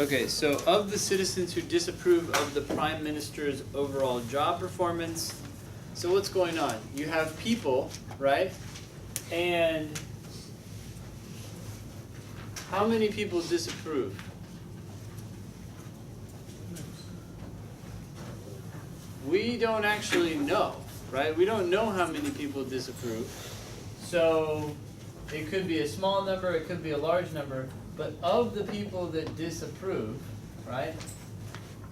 Okay, so of the citizens who disapprove of the Prime Minister's overall job performance, so what's going on? You have people, right? And how many people disapprove? We don't actually know, right? We don't know how many people disapprove. So it could be a small number, it could be a large number, but of the people that disapprove, right?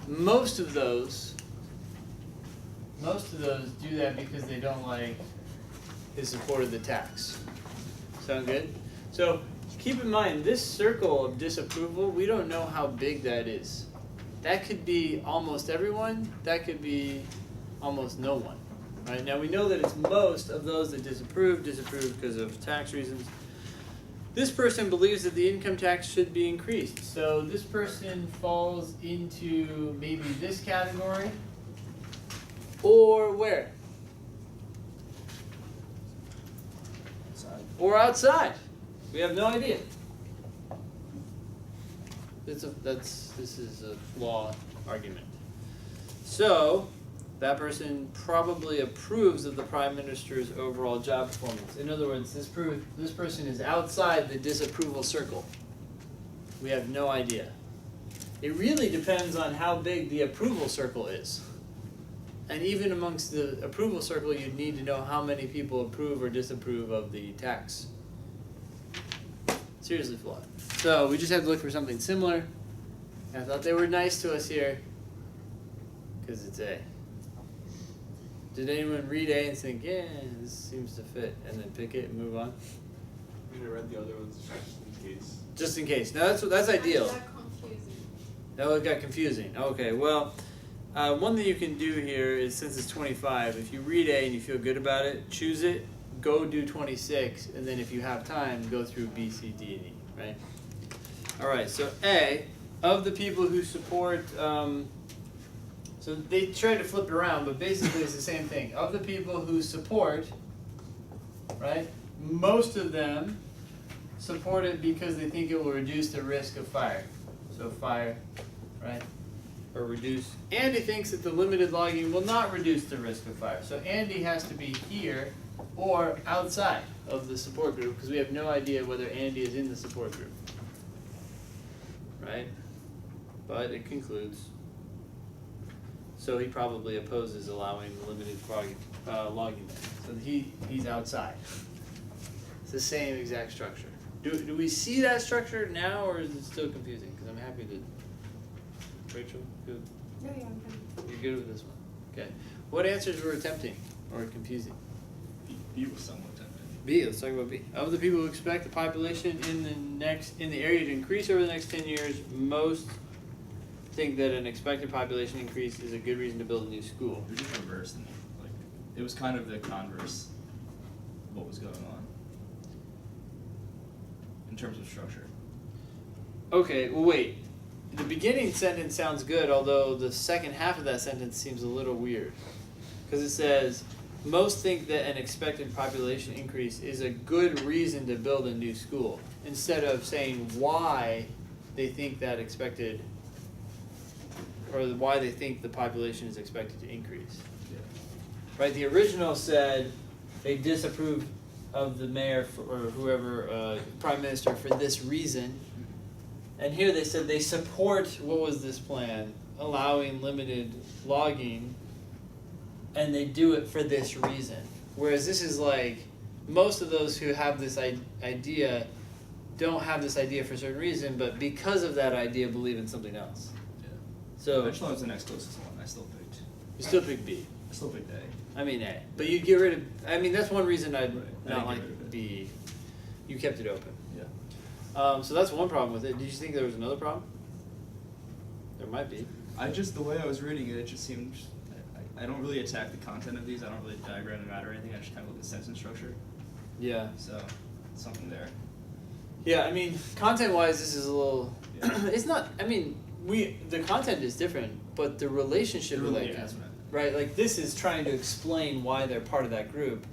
Most of those do that because they don't like the support of the tax. Sound good? So keep in mind, this circle of disapproval, we don't know how big that is. That could be almost everyone, that could be almost no one. Right? Now we know that it's most of those that disapprove because of tax reasons. This person believes that the income tax should be increased. So this person falls into maybe this category, or where? Outside. Or outside. We have no idea. This is a flawed argument. So that person probably approves of the Prime Minister's overall job performance. In other words, this person is outside the disapproval circle. We have no idea. It really depends on how big the approval circle is. And even amongst the approval circle, you'd need to know how many people approve or disapprove of the tax. Seriously flawed. So we just have to look for something similar. I thought they were nice to us here because it's A. Did anyone read A and think, yeah, this seems to fit, and then pick it and move on? I mean, I read the other ones just in case. Just in case. No, that's ideal. That confusing. No, it got confusing. Okay, well, one thing you can do here is, since it's 25, if you read A and you feel good about it, choose it, go do 26, and then if you have time, go through B, C, D, and E, right? All right, so A, of the people who support, so they try to flip it around, but basically it's the same thing. Of the people who support, right, most of them support it because they think it will reduce the risk of fire. So fire, right, or reduce. Andy thinks that the limited logging will not reduce the risk of fire. So Andy has to be here or outside of the support group because we have no idea whether Andy is in the support group, right? But it concludes. So he probably opposes allowing limited logging. So he's outside. It's the same exact structure. Do we see that structure now, or is it still confusing? Because I'm happy to. Rachel, good. No, yeah, I'm fine. You're good with this one. Okay. What answers were tempting or confusing? B was somewhat tempting. B. Let's talk about B. Of the people who expect the population in the area to increase over the next 10 years, most think that an expected population increase is a good reason to build a new school. It was just reverse than like it was kind of the converse of what was going on in terms of structure. Okay, well wait. The beginning sentence sounds good, although the second half of that sentence seems a little weird. Because it says, most think that an expected population increase is a good reason to build a new school, instead of saying why they think that expected, or why they think the population is expected to increase. Yeah. Right, the original said they disapprove of the mayor or whoever, prime minister, for this reason. And here they said they support, what was this plan? Allowing limited logging, and they do it for this reason. Whereas this is like, most of those who have this idea don't have this idea for a certain reason, but because of that idea believe in something else. Yeah. So Eventually was the next closest one. I still picked. you still pick B. I still picked A. I mean A. But you'd get rid of, I mean that's one reason I'd Right. I not didn't get rid of like it. B. You kept it open. Yeah. So that's one problem with it. Did you think there was another problem? There might be. The way I was reading it, it just seemed, I don't really attack the content of these. I don't really diagram them out or anything. I just kind of look at the sentence structure. Yeah. So, something there. Yeah, I mean, content-wise, this is a little. Yeah. It's not. I mean, the content is different, but the relationship, Yeah, that's what I meant. right? Like this is trying to explain why they're part of that group.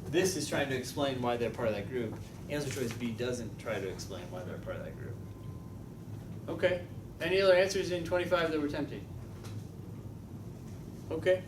This is trying to explain why they're part of that group. Answer choice B doesn't try to explain why they're part of that group. Okay, Any other answers in 25 that were tempting? Okay.